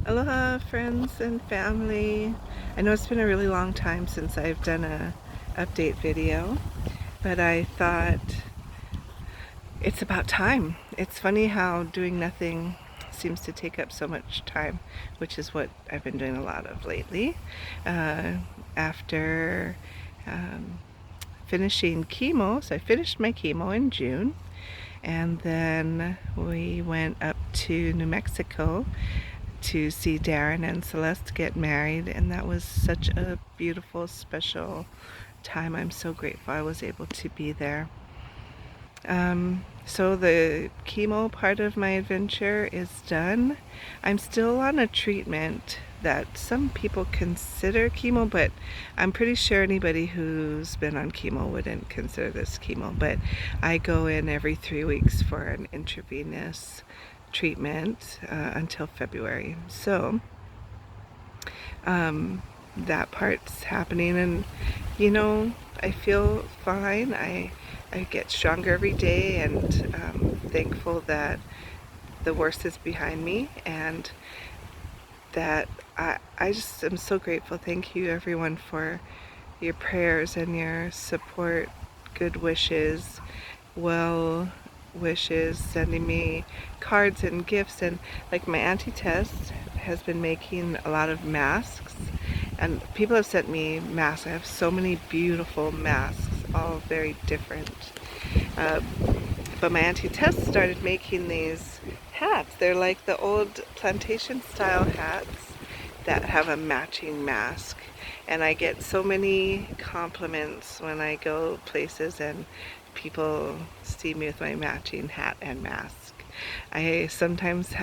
Aloha friends and family. I know it's been a really long time since I've done a update video, but I thought it's about time. It's funny how doing nothing seems to take up so much time, which is what I've been doing a lot of lately. After finishing chemo, so I finished my chemo in June, and then we went up to New Mexico to see Darren and Celeste get married, and that was such a beautiful, special time. I'm so grateful I was able to be there. So the chemo part of my adventure is done. I'm still on a treatment that some people consider chemo, but I'm pretty sure anybody who's been on chemo wouldn't consider this chemo. But I go in every 3 weeks for an intravenous treatment until February. So that part's happening, and I feel fine. I get stronger every day, and thankful that the worst is behind me, and that I just am so grateful. Thank you everyone for your prayers and your support, good wishes, well wishes, sending me cards and gifts. And like my Auntie Tess has been making a lot of masks, and people have sent me masks. I have so many beautiful masks, all very different. But my Auntie Tess started making these hats. They're like the old plantation style hats that have a matching mask. And I get so many compliments when I go places and people see me with my matching hat and mask. I sometimes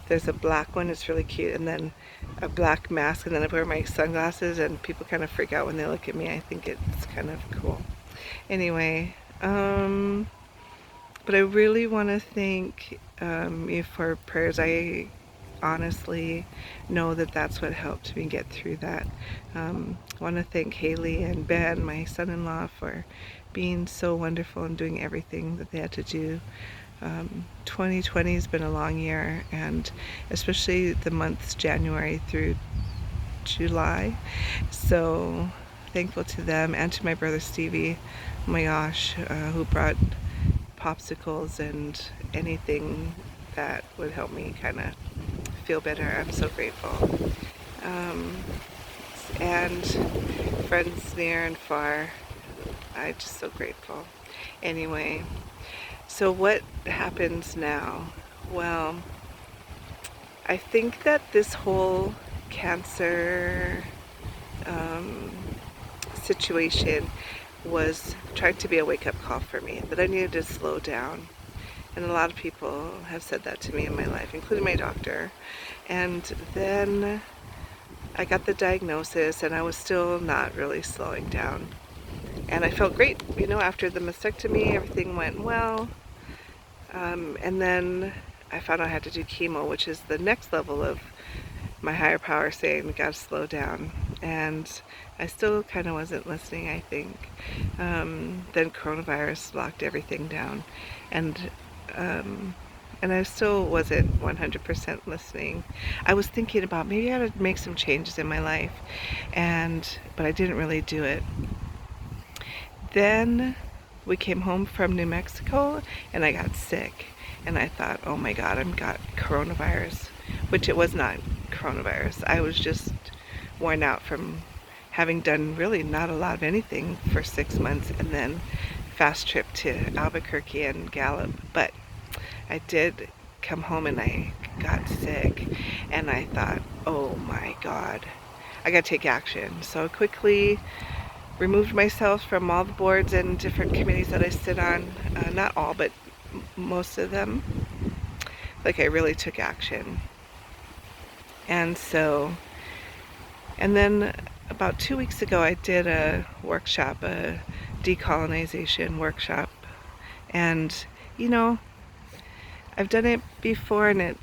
there's a black one, it's really cute, and then a black mask, and then I wear my sunglasses, and people kind of freak out when they look at me. I think it's kind of cool. Anyway, but I really want to thank you for prayers. I honestly know that that's what helped me get through that. I want to thank Haley and Ben, my son-in-law, for being so wonderful and doing everything that they had to do. 2020 has been a long year, and especially the months January through July. So thankful to them, and to my brother Stevie, oh my gosh, who brought popsicles and anything that would help me kind of feel better. I'm so grateful. And friends near and far, I'm just so grateful. Anyway, so what happens now? Well, I think that this whole cancer situation was trying to be a wake-up call for me, that I needed to slow down. And a lot of people have said that to me in my life, including my doctor. And then I got the diagnosis, and I was still not really slowing down. And I felt great, after the mastectomy, everything went well. And then I found out I had to do chemo, which is the next level of my higher power saying, we gotta slow down. And I still kind of wasn't listening, I think. Then coronavirus locked everything down. And I still wasn't 100% listening. I was thinking about maybe I ought to make some changes in my life, but I didn't really do it. Then we came home from New Mexico, and I got sick, and I thought, oh my God, I've got coronavirus, which it was not coronavirus. I was just worn out from having done really not a lot of anything for 6 months, and then fast trip to Albuquerque and Gallup. But I did come home and I got sick, and I thought, oh my God, I gotta take action. So I quickly removed myself from all the boards and different committees that I sit on. Not all, but most of them. Like, I really took action. And then about 2 weeks ago, I did a workshop, a decolonization workshop. And I've done it before, and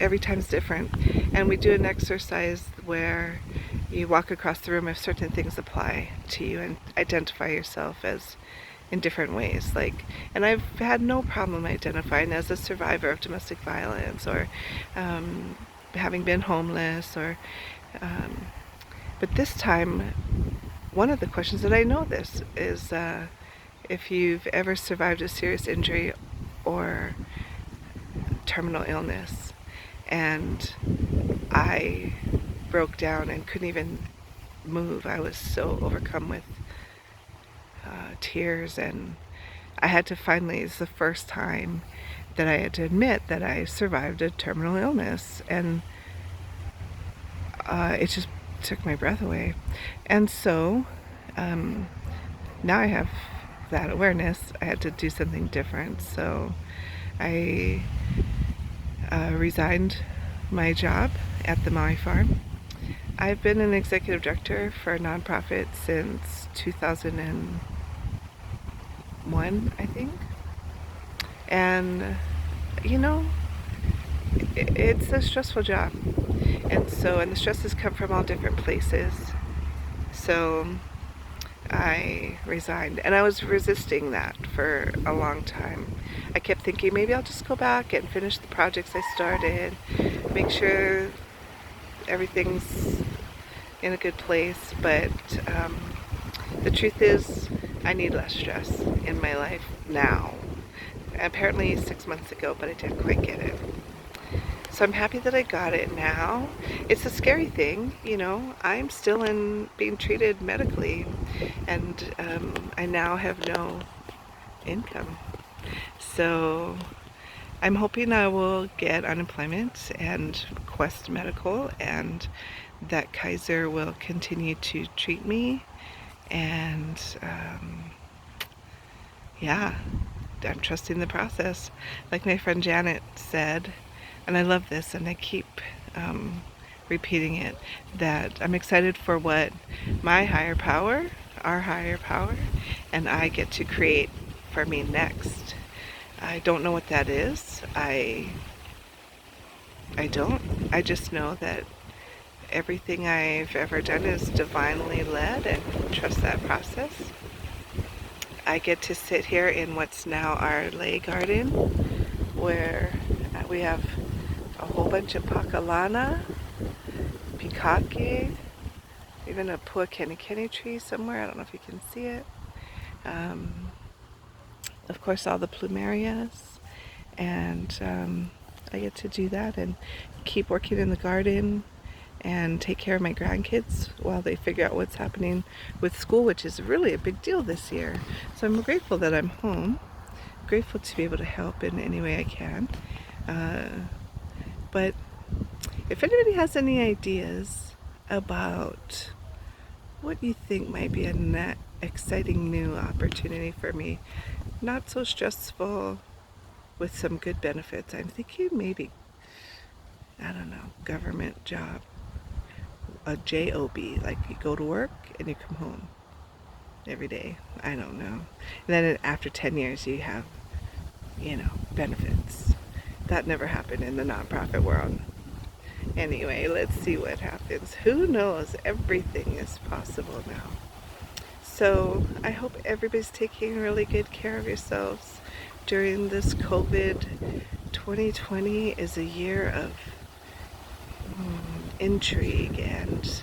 every time's different. And we do an exercise where you walk across the room if certain things apply to you, and identify yourself as in different ways. And I've had no problem identifying as a survivor of domestic violence, or having been homeless, um, but this time, one of the questions that I know this is if you've ever survived a serious injury or terminal illness. And I broke down and couldn't even move. I was so overcome with tears, and I had to finally, it's the first time that I had to admit that I survived a terminal illness, and it just took my breath away. And so now I have that awareness. I had to do something different, so I resigned my job at the Maui farm. I've been an executive director for a nonprofit since 2001, I think. And, it's a stressful job. And the stresses come from all different places. So I resigned, and I was resisting that for a long time. I kept thinking maybe I'll just go back and finish the projects I started, make sure everything's in a good place, but the truth is I need less stress in my life now. Apparently 6 months ago, but I didn't quite get it. So I'm happy that I got it now. It's a scary thing, I'm still being treated medically, and I now have no income. So I'm hoping I will get unemployment and Quest Medical, and that Kaiser will continue to treat me. And yeah, I'm trusting the process. Like my friend Janet said, and I love this, and I keep repeating it, that I'm excited for what my higher power, our higher power, and I get to create for me next. I don't know what that is. I don't. I just know that everything I've ever done is divinely led, and trust that process. I get to sit here in what's now our lay garden, where we have a whole bunch of pakalana, pikake, even a puakeni tree somewhere. I don't know if you can see it. Of course, all the plumerias, and I get to do that and keep working in the garden and take care of my grandkids while they figure out what's happening with school, which is really a big deal this year. So I'm grateful that I'm home, grateful to be able to help in any way I can. But if anybody has any ideas about what you think might be a exciting new opportunity for me, not so stressful, with some good benefits, I'm thinking maybe, I don't know, government job, a job, like you go to work and you come home every day. I don't know. And then after 10 years you have, benefits. That never happened in the nonprofit world. Anyway, let's see what happens. Who knows? Everything is possible now. So I hope everybody's taking really good care of yourselves during this COVID. 2020 is a year of intrigue and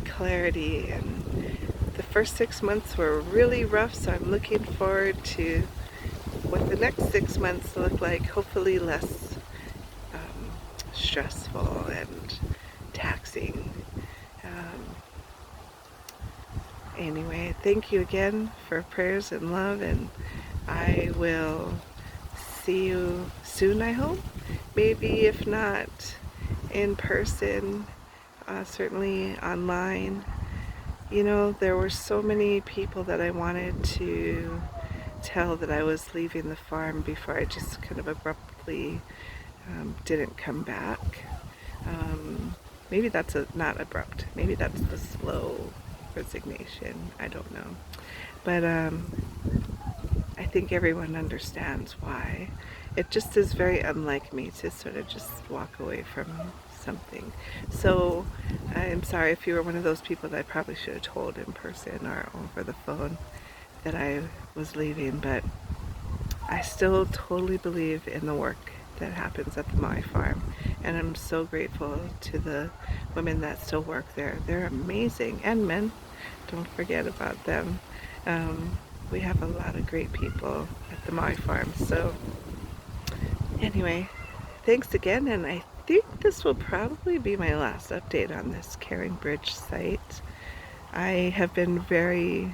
clarity, and the first 6 months were really rough, so I'm looking forward to what the next 6 months look like, hopefully less stressful and taxing. Anyway, thank you again for prayers and love, and I will see you soon, I hope. Maybe if not in person, certainly online. There were so many people that I wanted to tell that I was leaving the farm before I just kind of abruptly didn't come back. Maybe that's not abrupt. Maybe that's the slow resignation. I don't know. But I think everyone understands why. It just is very unlike me to sort of just walk away from something. So I'm sorry if you were one of those people that I probably should have told in person or over the phone. that I was leaving, but I still totally believe in the work that happens at the Maui farm, and I'm so grateful to the women that still work there. They're amazing, and men, don't forget about them. Um, we have a lot of great people at the Maui farm. So anyway, thanks again, and I think this will probably be my last update on this Caring Bridge site. I have been very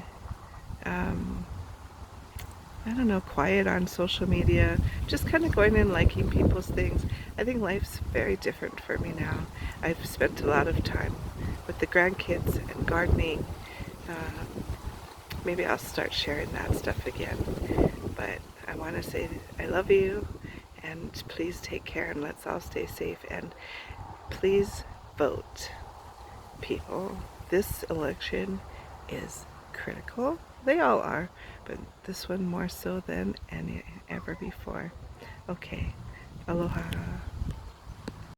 I don't know, quiet on social media, just kind of going and liking people's things. I think life's very different for me now. I've spent a lot of time with the grandkids and gardening. Maybe I'll start sharing that stuff again. But I want to say I love you, and please take care, and let's all stay safe, and please vote, people. This election is critical. They all are, but this one more so than any ever before. Okay, aloha.